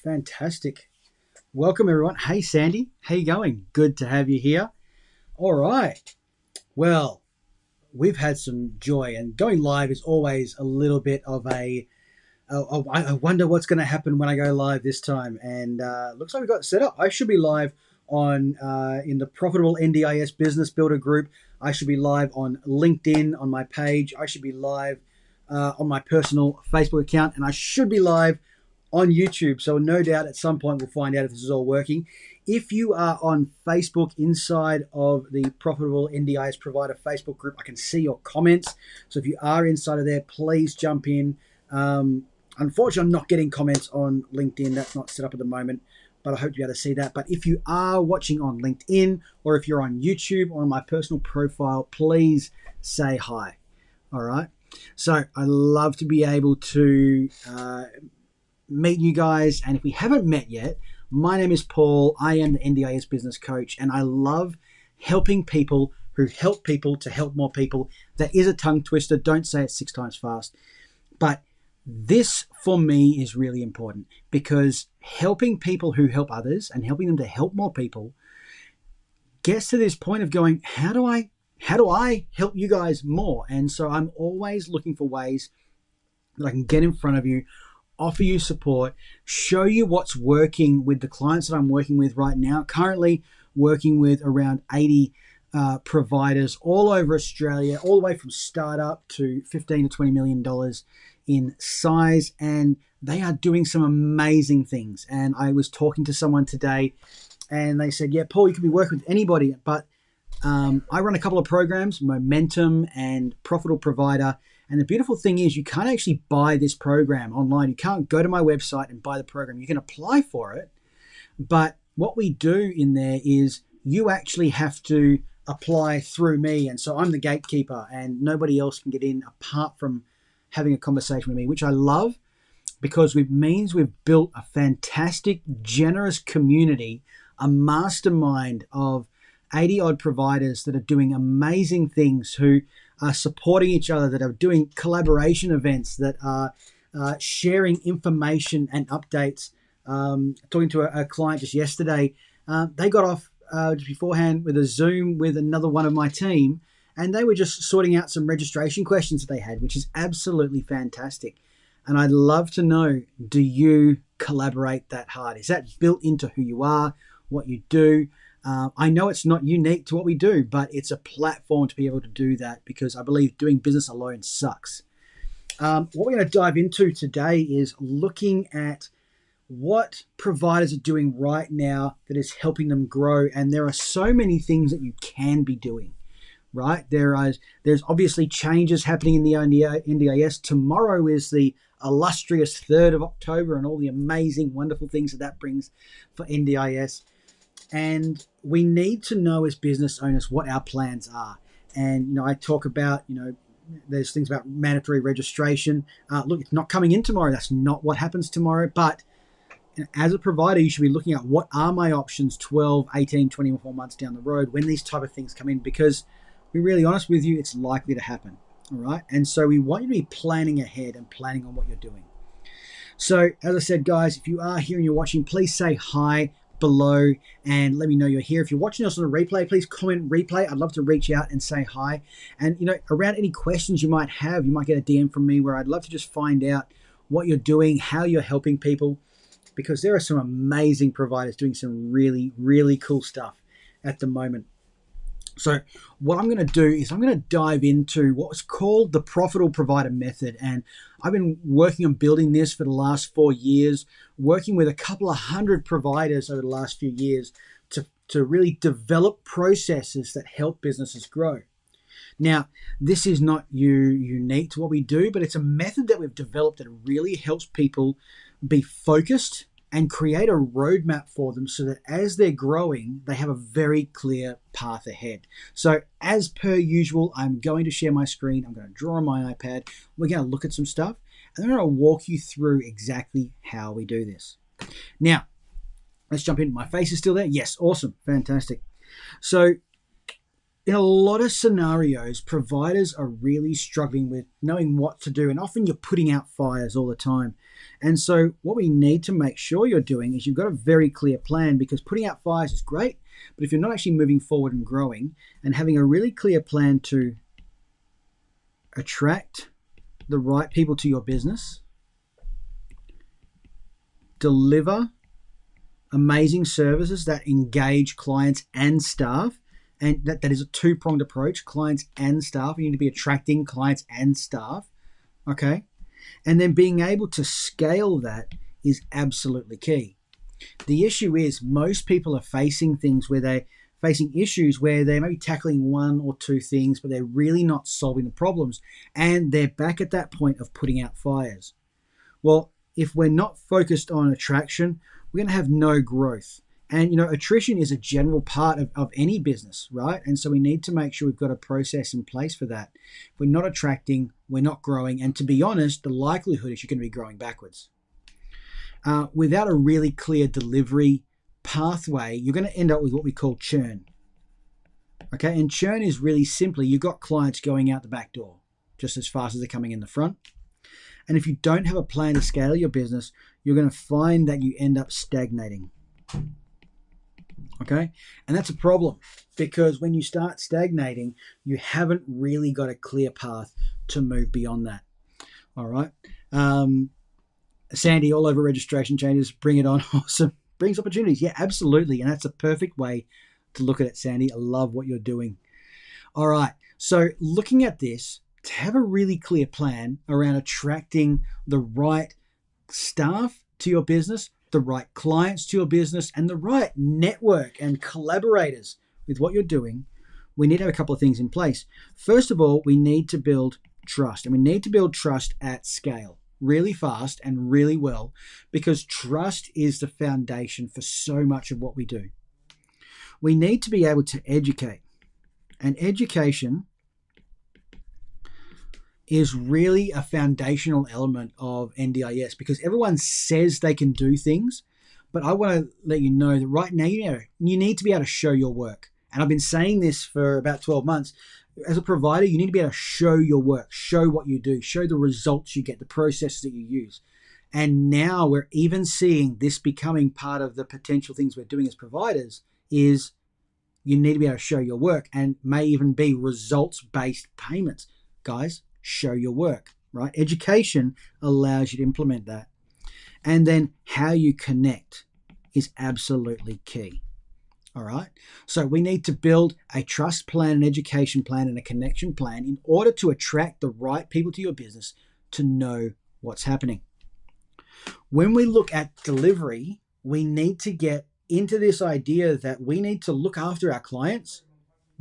Fantastic. Welcome, everyone. Hey, Sandy. How you going? Good to have you here. All right. Well, we've had some joy, and going live is always a little bit of I wonder what's going to happen when I go live this time. And looks like we got it set up. I should be live on in the Profitable NDIS Business Builder group. I should be live on LinkedIn on my page. I should be live on my personal Facebook account, and I should be live on YouTube. So no doubt at some point we'll find out if this is all working. If you are on Facebook inside of the Profitable NDIS Provider Facebook group, I can see your comments. So if you are inside of there, please jump in. Unfortunately, I'm not getting comments on LinkedIn. That's not set up at the moment, but I hope to be able to see that. But if you are watching on LinkedIn, or if you're on YouTube or on my personal profile, please say hi. All right. So I love to be able to meet you guys. And if we haven't met yet, my name is Paul. I am the NDIS business coach, and I love helping people who help people to help more people. That is a tongue twister. Don't say it 6 times fast. But this for me is really important, because helping people who help others and helping them to help more people gets to this point of going, how do I help you guys more? And so I'm always looking for ways that I can get in front of you, offer you support, show you what's working with the clients that I'm working with right now. Currently working with around 80 providers all over Australia, all the way from startup to $15 to $20 million in size, and they are doing some amazing things. And I was talking to someone today, and they said, yeah, Paul, you can be working with anybody, but I run a couple of programs, Momentum and Profitable Provider. And the beautiful thing is you can't actually buy this program online. You can't go to my website and buy the program. You can apply for it. But what we do in there is you actually have to apply through me. And so I'm the gatekeeper, and nobody else can get in apart from having a conversation with me, which I love, because it means we've built a fantastic, generous community, a mastermind of 80 odd providers that are doing amazing things, who are supporting each other, that are doing collaboration events, that are sharing information and updates. Talking to a client just yesterday, they got off just beforehand with a Zoom with another one of my team, and they were just sorting out some registration questions that they had, which is absolutely fantastic. And I'd love to know, do you collaborate that hard? Is that built into who you are, what you do? I know it's not unique to what we do, but it's a platform to be able to do that, because I believe doing business alone sucks. What we're going to dive into today is looking at what providers are doing right now that is helping them grow. And there are so many things that you can be doing, right? There's obviously changes happening in the NDIS. Tomorrow is the illustrious 3rd of October, and all the amazing, wonderful things that brings for NDIS. And we need to know as business owners what our plans are. And, I talk about, there's things about mandatory registration. Look, it's not coming in tomorrow. That's not what happens tomorrow. But as a provider, you should be looking at what are my options 12, 18, 24 months down the road when these type of things come in, because to be really honest with you, it's likely to happen. All right. And so we want you to be planning ahead and planning on what you're doing. So as I said, guys, if you are here and you're watching, please say hi below and let me know you're here. If you're watching us on a replay, please comment replay. I'd love to reach out and say hi. And around any questions you might have, you might get a DM from me, where I'd love to just find out what you're doing, how you're helping people, because there are some amazing providers doing some really, really cool stuff at the moment. So what I'm going to do is I'm going to dive into what's called the Profitable Provider Method. And I've been working on building this for the last 4 years, working with a couple of 100 providers over the last few years to really develop processes that help businesses grow. Now, this is not unique to what we do, but it's a method that we've developed that really helps people be focused and create a roadmap for them, so that as they're growing, they have a very clear path ahead. So as per usual, I'm going to share my screen. I'm going to draw on my iPad. We're going to look at some stuff, and I'm going to walk you through exactly how we do this. Now, let's jump in. My face is still there. Yes. Awesome. Fantastic. So in a lot of scenarios, providers are really struggling with knowing what to do. And often you're putting out fires all the time. And so what we need to make sure you're doing is you've got a very clear plan, because putting out fires is great, but if you're not actually moving forward and growing and having a really clear plan to attract the right people to your business, deliver amazing services that engage clients and staff, and that is a two-pronged approach, clients and staff. You need to be attracting clients and staff, okay? And then being able to scale that is absolutely key. The issue is most people are facing things where they're facing issues where they may be tackling one or two things, but they're really not solving the problems. And they're back at that point of putting out fires. Well, if we're not focused on attraction, we're going to have no growth. And, attrition is a general part of any business, right? And so we need to make sure we've got a process in place for that. If we're not attracting, we're not growing. And to be honest, the likelihood is you're going to be growing backwards. Without a really clear delivery pathway, you're going to end up with what we call churn. Okay, and churn is really simply, you've got clients going out the back door just as fast as they're coming in the front. And if you don't have a plan to scale your business, you're going to find that you end up stagnating. Okay, and that's a problem, because when you start stagnating, you haven't really got a clear path to move beyond that. All right. Sandy, all over registration changes, bring it on. Awesome. Brings opportunities. Yeah, absolutely. And that's a perfect way to look at it, Sandy. I love what you're doing. All right. So looking at this, to have a really clear plan around attracting the right staff to your business, the right clients to your business, and the right network and collaborators with what you're doing, we need to have a couple of things in place. First of all, we need to build trust, and we need to build trust at scale really fast and really well, because trust is the foundation for so much of what we do. We need to be able to educate, and education is really a foundational element of NDIS, because everyone says they can do things, but I want to let you know that right now you need to be able to show your work. And I've been saying this for about 12 months. As a provider, you need to be able to show your work, show what you do, show the results you get, the processes that you use. And now we're even seeing this becoming part of the potential things we're doing as providers is you need to be able to show your work, and may even be results-based payments. Guys, show your work, right? Education allows you to implement that. And then how you connect is absolutely key. All right. So we need to build a trust plan, an education plan, and a connection plan in order to attract the right people to your business to know what's happening. When we look at delivery, we need to get into this idea that we need to look after our clients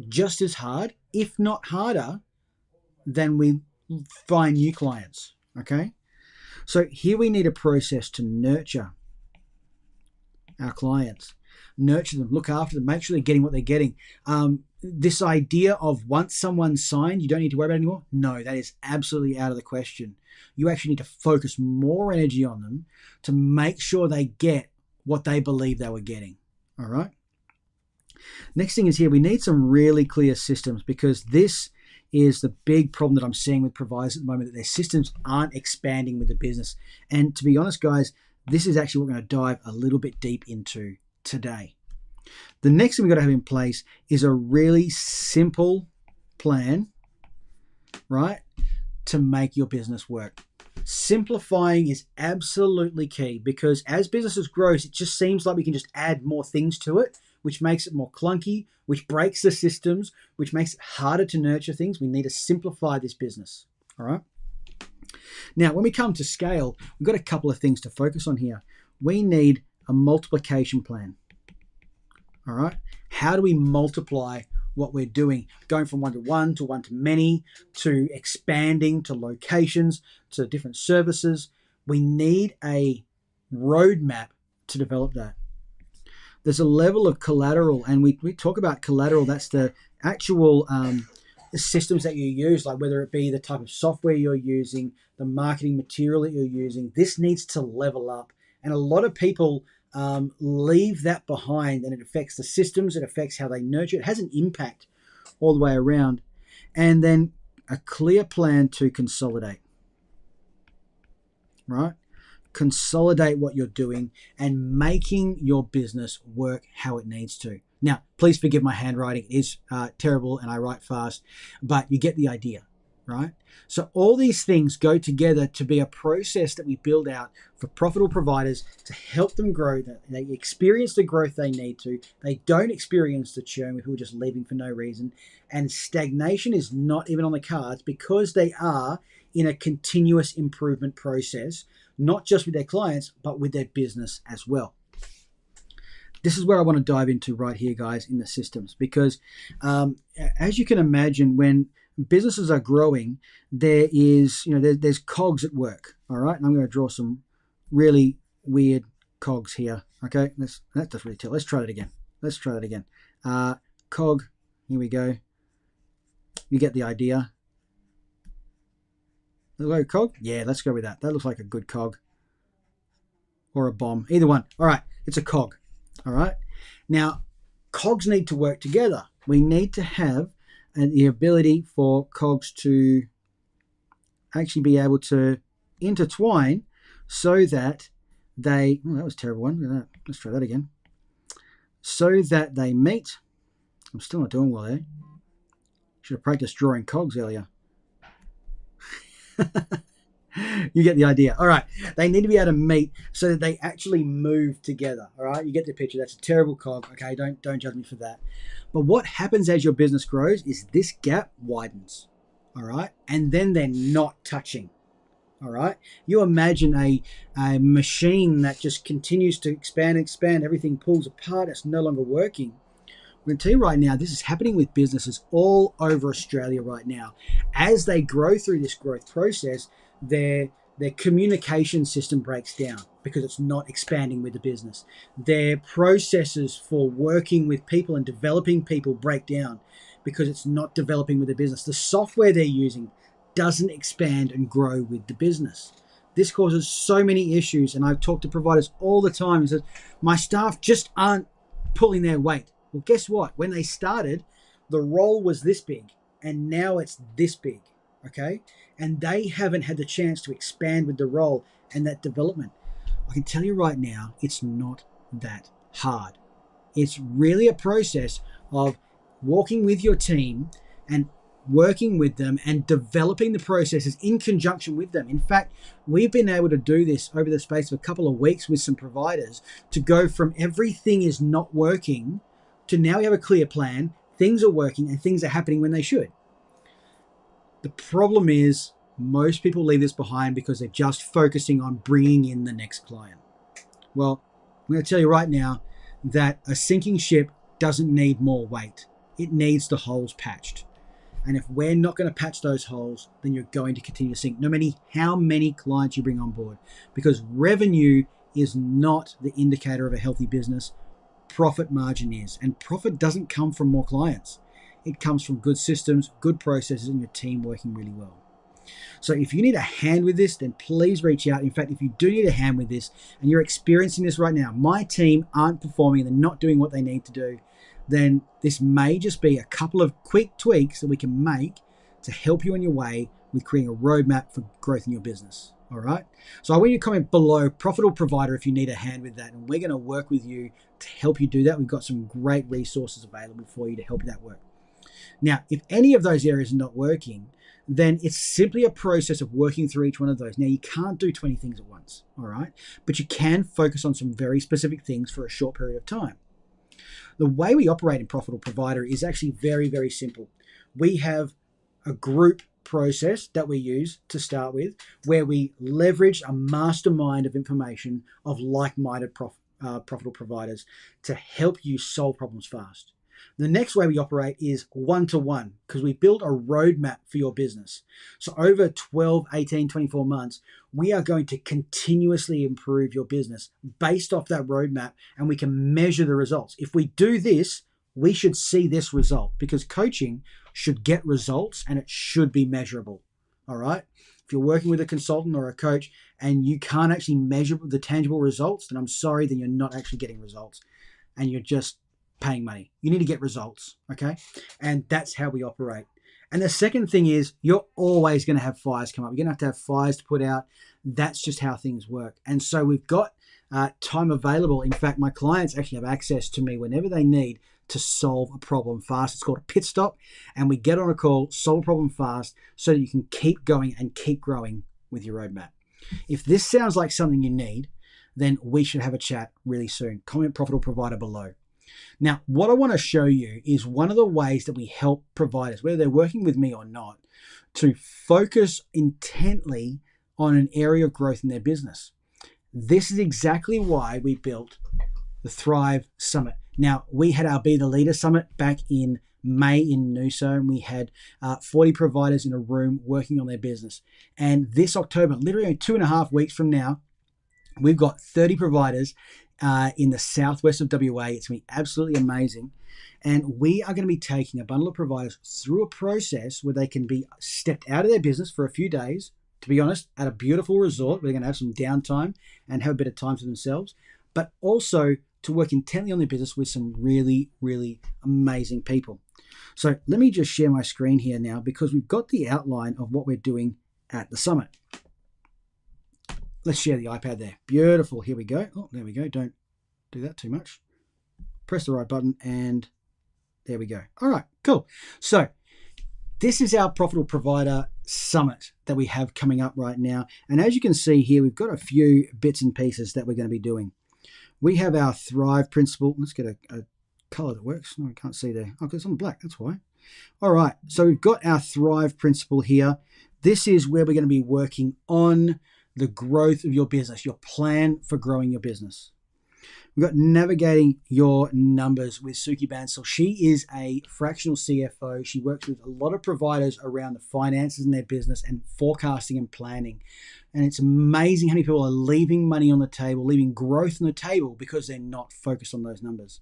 just as hard, if not harder, than we find new clients. Okay. So here we need a process to nurture our clients. Nurture them, look after them, make sure they're getting what they're getting. This idea of once someone's signed, you don't need to worry about it anymore. No, that is absolutely out of the question. You actually need to focus more energy on them to make sure they get what they believe they were getting. All right. Next thing is here, we need some really clear systems, because this is the big problem that I'm seeing with providers at the moment, that their systems aren't expanding with the business. And to be honest, guys, this is actually what we're going to dive a little bit deep into today. The next thing we've got to have in place is a really simple plan, right, to make your business work. Simplifying is absolutely key, because as businesses grow, it just seems like we can just add more things to it, which makes it more clunky, which breaks the systems, which makes it harder to nurture things. We need to simplify this business. All right. Now, when we come to scale, we've got a couple of things to focus on here. We need a multiplication plan. All right. How do we multiply what we're doing? Going from one to many, to expanding to locations, to different services. We need a roadmap to develop that. There's a level of collateral, and we talk about collateral. That's the actual systems that you use, like whether it be the type of software you're using, the marketing material that you're using. This needs to level up. And a lot of people leave that behind, and it affects the systems, it affects how they nurture. It has an impact all the way around. And then a clear plan to consolidate, right? consolidate what you're doing, and making your business work how it needs to. Now, please forgive my handwriting. It is terrible and I write fast, but you get the idea, right? So all these things go together to be a process that we build out for profitable providers to help them grow, that they experience the growth they need to. They don't experience the churn with people just leaving for no reason. And stagnation is not even on the cards because they are in a continuous improvement process, not just with their clients, but with their business as well. This is where I want to dive into right here, guys, in the systems, because as you can imagine, when businesses are growing, there is, there's cogs at work. All right. And I'm going to draw some really weird cogs here. Okay. That doesn't really tell. Let's try it again. Cog. Here we go. You get the idea. Hello, cog? Yeah, let's go with that. That looks like a good cog. Or a bomb. Either one. All right. It's a cog. All right. Now, cogs need to work together. We need to have the ability for cogs to actually be able to intertwine so that they... Oh, that was a terrible one. Look at that. Let's try that again. So that they meet. I'm still not doing well there. Should have practiced drawing cogs earlier. You get the idea. All right. They need to be able to meet so that they actually move together. All right. You get the picture. That's a terrible cog. Okay. Don't judge me for that. But what happens as your business grows is this gap widens. All right. And then they're not touching. All right. You imagine a machine that just continues to expand. Everything pulls apart. It's no longer working. I'm going to tell you right now, this is happening with businesses all over Australia right now. As they grow through this growth process, their communication system breaks down because it's not expanding with the business. Their processes for working with people and developing people break down because it's not developing with the business. The software they're using doesn't expand and grow with the business. This causes so many issues, and I've talked to providers all the time and said, my staff just aren't pulling their weight. Well, guess what? When they started, the role was this big, and now it's this big, okay? And they haven't had the chance to expand with the role and that development. I can tell you right now, it's not that hard. It's really a process of walking with your team and working with them and developing the processes in conjunction with them. In fact, we've been able to do this over the space of a couple of weeks with some providers to go from everything is not working to now we have a clear plan, things are working and things are happening when they should. The problem is most people leave this behind because they're just focusing on bringing in the next client. Well, I'm going to tell you right now that a sinking ship doesn't need more weight. It needs the holes patched. And if we're not going to patch those holes, then you're going to continue to sink, no matter how many clients you bring on board, because revenue is not the indicator of a healthy business. Profit margin is. And profit doesn't come from more clients. It comes from good systems, good processes, and your team working really well. So if you need a hand with this, then please reach out. In fact, if you do need a hand with this and you're experiencing this right now, my team aren't performing and they're not doing what they need to do, then this may just be a couple of quick tweaks that we can make to help you on your way with creating a roadmap for growth in your business. All right. So I want you to comment below profitable provider if you need a hand with that. And we're going to work with you to help you do that. We've got some great resources available for you to help that work. Now, if any of those areas are not working, then it's simply a process of working through each one of those. Now, you can't do 20 things at once. All right. But you can focus on some very specific things for a short period of time. The way we operate in Profitable Provider is actually very, very simple. We have a group process that we use to start with, where we leverage a mastermind of information of like-minded profitable providers to help you solve problems fast. The next way we operate is one-to-one, because we build a roadmap for your business. So over 12, 18, 24 months, we are going to continuously improve your business based off that roadmap, and we can measure the results. If we do this, we should see this result, because coaching should get results and it should be measurable. All right. If you're working with a consultant or a coach and you can't actually measure the tangible results, then I'm sorry, then you're not actually getting results and you're just paying money. You need to get results. Okay. And that's how we operate. And the second thing is you're always going to have fires come up. You're going to have fires to put out. That's just how things work. And so we've got time available. In fact, my clients actually have access to me whenever they need to solve a problem fast. It's called a pit stop. And we get on a call, solve a problem fast so that you can keep going and keep growing with your roadmap. If this sounds like something you need, then we should have a chat really soon. Comment Profitable Provider below. Now, what I want to show you is one of the ways that we help providers, whether they're working with me or not, to focus intently on an area of growth in their business. This is exactly why we built the Thrive Summit. Now, we had our Be the Leader Summit back in May in Noosa, and we had 40 providers in a room working on their business. And this October, literally 2.5 weeks from now, we've got 30 providers in the southwest of WA. It's going to be absolutely amazing. And we are going to be taking a bundle of providers through a process where they can be stepped out of their business for a few days, to be honest, at a beautiful resort where they're going to have some downtime and have a bit of time for themselves, but also to work intently on their business with some really, really amazing people. So let me just share my screen here now because we've got the outline of what we're doing at the summit. Let's share the iPad there. Beautiful. Here we go. Oh, there we go. Don't do that too much. Press the right button and there we go. All right, cool. So this is our Profitable Provider Summit that we have coming up right now. And as you can see here, we've got a few bits and pieces that we're going to be doing. We have our Thrive principle. Let's get a color that works. No, I can't see there. Oh, because it's on black. That's why. All right. So we've got our Thrive principle here. This is where we're going to be working on the growth of your business, your plan for growing your business. We've got navigating your numbers with Suki Bansal. She is a fractional CFO. She works with a lot of providers around the finances in their business and forecasting and planning. And it's amazing how many people are leaving money on the table, leaving growth on the table because they're not focused on those numbers.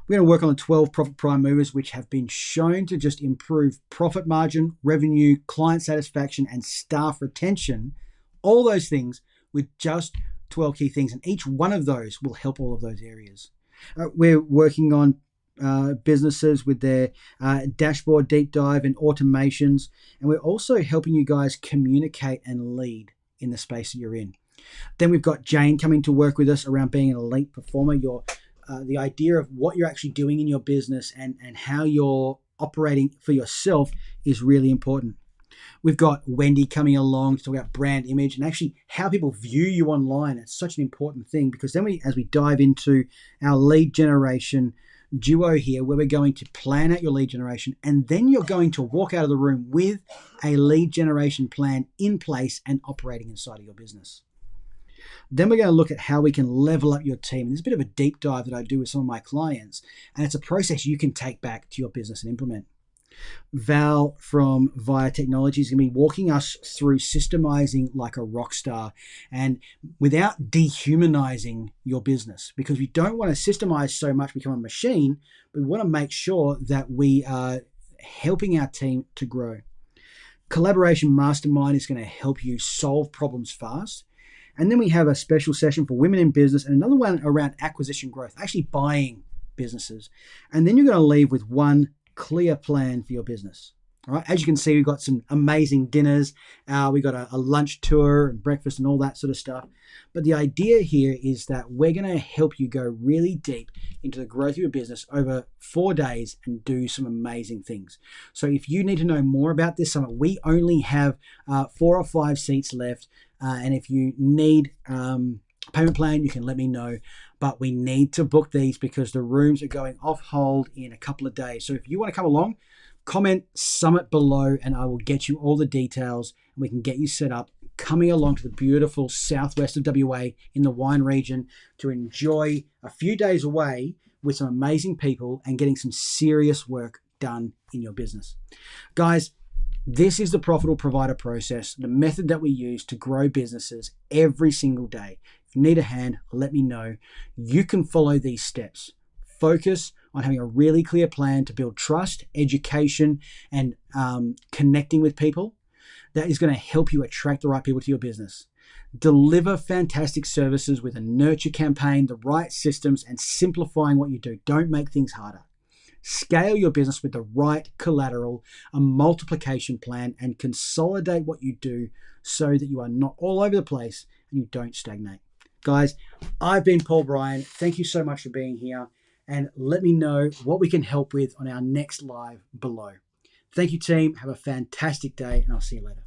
We're going to work on the 12 profit prime movers, which have been shown to just improve profit margin, revenue, client satisfaction, and staff retention. All those things with just 12 key things, and each one of those will help all of those areas. We're working on businesses with their dashboard deep dive and automations, and we're also helping you guys communicate and lead in the space that you're in. Then we've got Jane coming to work with us around being an elite performer. The idea of what you're actually doing in your business and how you're operating for yourself is really important. We've got Wendy coming along to talk about brand image and actually how people view you online. It's such an important thing because then as we dive into our lead generation duo here, where we're going to plan out your lead generation, and then you're going to walk out of the room with a lead generation plan in place and operating inside of your business. Then we're going to look at how we can level up your team. And there's a bit of a deep dive that I do with some of my clients, and it's a process you can take back to your business and implement. Val from Via Technology is going to be walking us through systemizing like a rock star and without dehumanizing your business, because we don't want to systemize so much become a machine, but we want to make sure that we are helping our team to grow. Collaboration Mastermind is going to help you solve problems fast. And then we have a special session for women in business and another one around acquisition growth, actually buying businesses. And then you're going to leave with one clear plan for your business. All right. As you can see, we've got some amazing dinners. We got a lunch tour and breakfast and all that sort of stuff. But the idea here is that we're going to help you go really deep into the growth of your business over 4 days and do some amazing things. So if you need to know more about this summit, we only have 4 or 5 seats left. And if you need payment plan, you can let me know. But we need to book these because the rooms are going off hold in a couple of days. So if you want to come along, comment summit below and I will get you all the details and we can get you set up coming along to the beautiful southwest of WA in the wine region to enjoy a few days away with some amazing people and getting some serious work done in your business. Guys, this is the Profitable Provider process, the method that we use to grow businesses every single day. If you need a hand, let me know. You can follow these steps. Focus on having a really clear plan to build trust, education, and connecting with people. That is going to help you attract the right people to your business. Deliver fantastic services with a nurture campaign, the right systems, and simplifying what you do. Don't make things harder. Scale your business with the right collateral, a multiplication plan, and consolidate what you do so that you are not all over the place and you don't stagnate. Guys, I've been Paul Bryan. Thank you so much for being here, and let me know what we can help with on our next live below. Thank you, team. Have a fantastic day, and I'll see you later.